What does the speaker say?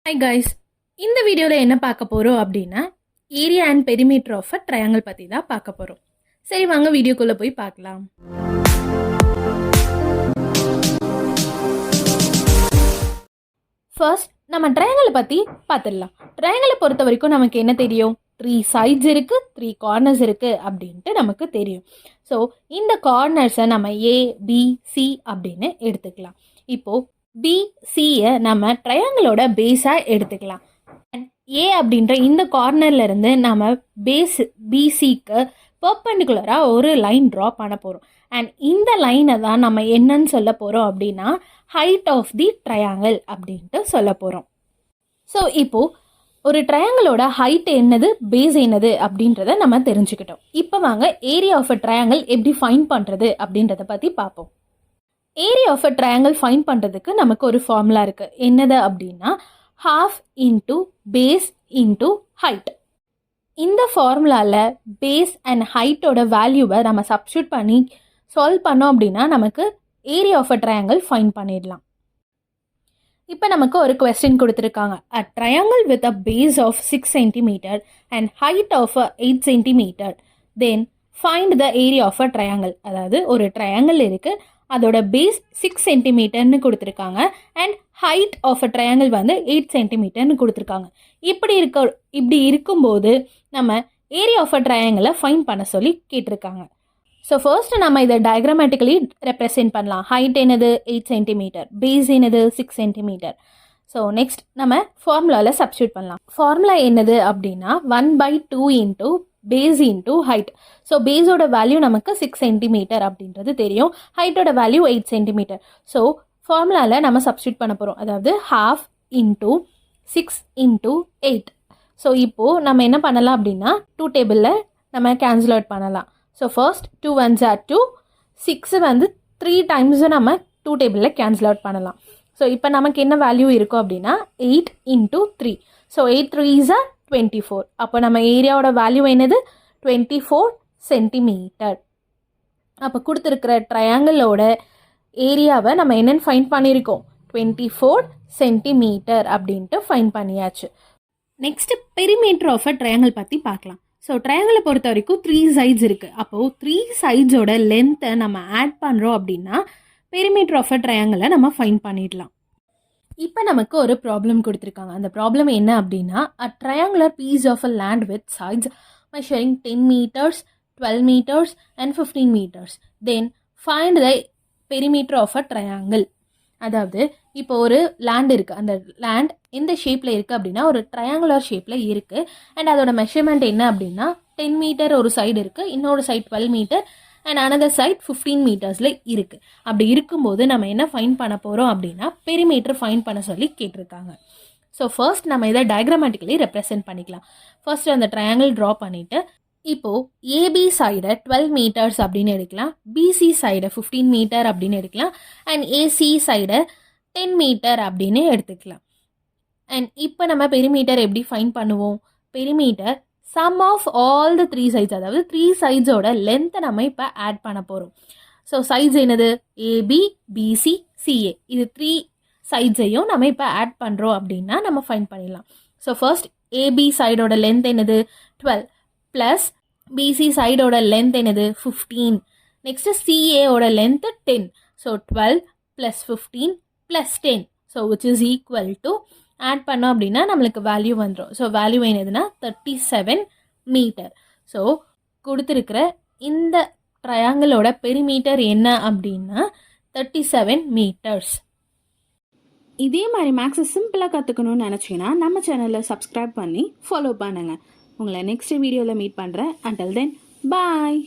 Hi guys, இந்த வீடியோவில் என்ன பார்க்க போகிறோம் அப்படின்னா area and perimeter of a triangle பற்றி தான் பார்க்க போகிறோம். சரி வாங்க வீடியோக்குள்ளே போய் பார்க்கலாம். ஃபர்ஸ்ட் நம்ம ட்ரையாங்கிளை பற்றி பார்த்துடலாம். ட்ரையாங்கிளை பொறுத்த வரைக்கும் நமக்கு என்ன தெரியும்? 3 சைட்ஸ் இருக்குது, 3 கார்னர்ஸ் இருக்குது அப்படின்ட்டு நமக்கு தெரியும். ஸோ இந்த கார்னர்ஸை நம்ம ஏ பி சி அப்படின்னு எடுத்துக்கலாம். இப்போது பிசியை நம்ம ட்ரையாங்கிளோட பேஸாக எடுத்துக்கலாம். ஏ அப்படின்ற இந்த கார்னர்லேருந்து நம்ம பேஸ் பிசிக்கு பர்பெண்டிகுலராக ஒரு லைன் ட்ரா பண்ண போகிறோம். அண்ட் இந்த லைனை தான் நம்ம என்னன்னு சொல்ல போகிறோம் அப்படின்னா ஹைட் ஆஃப் தி ட்ரையாங்கிள் அப்படின்ட்டு சொல்ல போகிறோம். ஸோ இப்போது ஒரு ட்ரையாங்கிளோட ஹைட் என்னது, பேஸ் என்னது அப்படின்றத நம்ம தெரிஞ்சுக்கிட்டோம். இப்போ வாங்க ஏரியா ஆஃப் அ ட்ரையாங்கிள் எப்படி ஃபைண்ட் பண்ணுறது அப்படின்றத பற்றி பார்ப்போம். Area of a triangle find பண்ணுறதுக்கு நமக்கு ஒரு ஃபார்முலா இருக்குது. என்னது அப்படின்னா half into base into height. இந்த ஃபார்முலாவில் பேஸ் அண்ட் ஹைட்டோட வேல்யூவை நம்ம சப்ஸ்டியூட் பண்ணி சால்வ் பண்ணோம் அப்படின்னா நமக்கு area of a triangle find பண்ணிடலாம். இப்போ நமக்கு ஒரு கொஸ்டின் கொடுத்துருக்காங்க. A triangle with a base of 6 centimetre and height of 8 centimetre then find the area of a triangle. அதாவது ஒரு ட்ரையாங்கிள் இருக்குது, அதோட பேஸ் 6 சென்டிமீட்டர்னு கொடுத்துருக்காங்க and height of a triangle வந்து 8 சென்டிமீட்டர்னு கொடுத்துருக்காங்க. இப்படி இருக்கும்போது நம்ம ஏரியா ஆஃப் அ ட்ரையாங்கிளை ஃபைண்ட் பண்ண சொல்லி கேட்டிருக்காங்க. ஸோ ஃபர்ஸ்ட் நம்ம இதை டயக்ராமேட்டிக்கலி ரெப்ரசென்ட் பண்ணலாம். ஹைட் என்னது 8 சென்டிமீட்டர், பேஸ் என்னது 6 சென்டிமீட்டர். ஸோ நெக்ஸ்ட் நம்ம ஃபார்முலாவில் சப்ஸ்டியூட் பண்ணலாம். ஃபார்முலா என்னது அப்படின்னா 1/2 into base into height. So பேஸோட value நமக்கு 6 சென்டிமீட்டர் அப்படின்றது தெரியும், ஹைட்டோட வேல்யூ 8 சென்டிமீட்டர். ஸோ ஃபார்முலாவில் நம்ம சப்ஸ்டியூட் பண்ண போகிறோம். அதாவது half இன்ட்டு 6 இன்ட்டு 8. ஸோ இப்போது நம்ம என்ன பண்ணலாம் அப்படின்னா 2 டேபிளில் நம்ம கேன்சல் அவுட் பண்ணலாம். ஸோ ஃபர்ஸ்ட் 2 1s are 2, 6 வந்து 3 times நம்ம 2 டேபிளில் கேன்சல் அவுட் பண்ணலாம். ஸோ இப்போ நமக்கு என்ன வேல்யூ இருக்கும் அப்படின்னா 8 இன்ட்டு 3. So 8 3s are 24. அப்போ நம்ம ஏரியாவோட வேல்யூ என்னது 24 சென்டிமீட்டர். அப்போ கொடுத்துருக்கிற ட்ரையாங்கிளோட ஏரியாவை நம்ம என்னென்னு ஃபைண்ட் பண்ணியிருக்கோம், 24 சென்டிமீட்டர் அப்படின்ட்டு ஃபைண்ட் பண்ணியாச்சு. Next perimeter of a triangle பற்றி பார்க்கலாம். ஸோ ட்ரையாங்கிளை பொறுத்த வரைக்கும் 3 சைட்ஸ் இருக்குது. அப்போது 3 சைட்ஸோட லென்த்தை நம்ம ஆட் பண்ணுறோம் அப்படின்னா பெரிமீட்டர் ஆஃப் அ ட்ரையாங்கிளை நம்ம ஃபைண்ட் பண்ணிடலாம். இப்போ நமக்கு ஒரு ப்ராப்ளம் கொடுத்துருக்காங்க. அந்த ப்ராப்ளம் என்ன அப்படின்னா a triangular piece of a land with sides measuring 10 meters, 12 meters and 15 meters. Then find the perimeter of a triangle. அதாவது இப்போ ஒரு லேண்ட் இருக்குது, அந்த லேண்ட் எந்த ஷேப்பில் இருக்குது அப்படின்னா ஒரு ட்ரையாங்குலர் ஷேப்பில் இருக்குது. அண்ட் அதோட மெஷர்மெண்ட் என்ன அப்படின்னா 10 மீட்டர் ஒரு சைடு இருக்குது, இன்னொரு side 12 metre and another side 15 மீட்டர்ஸில் இருக்குது. அப்படி இருக்கும்போது நம்ம என்ன ஃபைண்ட் பண்ண போகிறோம் அப்படின்னா பெரிமீட்டர் ஃபைண்ட் பண்ண சொல்லி கேட்டிருக்காங்க. ஸோ ஃபர்ஸ்ட் நம்ம இதை டயக்ராமேட்டிக்கலி ரெப்ரசென்ட் பண்ணிக்கலாம். ஃபர்ஸ்ட் அந்த ட்ரையாங்கிள் ட்ரா பண்ணிவிட்டு இப்போது ஏபி சைடை 12 மீட்டர்ஸ் அப்படின்னு எடுக்கலாம், பிசி சைடை 15 மீட்டர் அப்படின்னு எடுக்கலாம் அண்ட் ஏசி சைடை 10 மீட்டர் அப்படின்னு எடுத்துக்கலாம். அண்ட் இப்போ நம்ம பெரிமீட்டர் எப்படி ஃபைண்ட் பண்ணுவோம்? Perimeter sum of all the 3 sides, அதாவது 3 சைட்ஸோட லென்த்தை நம்ம இப்போ ஆட் பண்ண போகிறோம். ஸோ சைட்ஸ் என்னது ஏபி பிசி சிஏ, இது 3 சைட்ஸையும் நம்ம இப்போ ஆட் பண்ணுறோம் அப்படின்னா நம்ம ஃபைண்ட் பண்ணிடலாம். ஸோ ஃபர்ஸ்ட் ஏபி சைடோட லென்த் என்னது 12 ப்ளஸ் பிசி சைடோட லென்த் என்னது 15. Next சிஏவோட length 10. So 12 plus 15 plus 10. So which is equal to add பண்ணோம் அப்படின்னா நம்மளுக்கு வேல்யூ வந்துடும். ஸோ வேல்யூ என்னதுன்னா 37 மீட்டர். ஸோ கொடுத்துருக்கிற இந்த ட்ரையாங்கிளோட பெரிமீட்டர் என்ன அப்படின்னா 37 மீட்டர்ஸ். இதே மாதிரி மேக்ஸை சிம்பிளாக கற்றுக்கணும்னு நினச்சிங்கன்னா நம்ம சேனலில் சப்ஸ்கிரைப் பண்ணி ஃபாலோ பண்ணுங்கள். உங்களை நெக்ஸ்ட் வீடியோவில் மீட் பண்ணுறேன். அண்டில் தென் பாய்.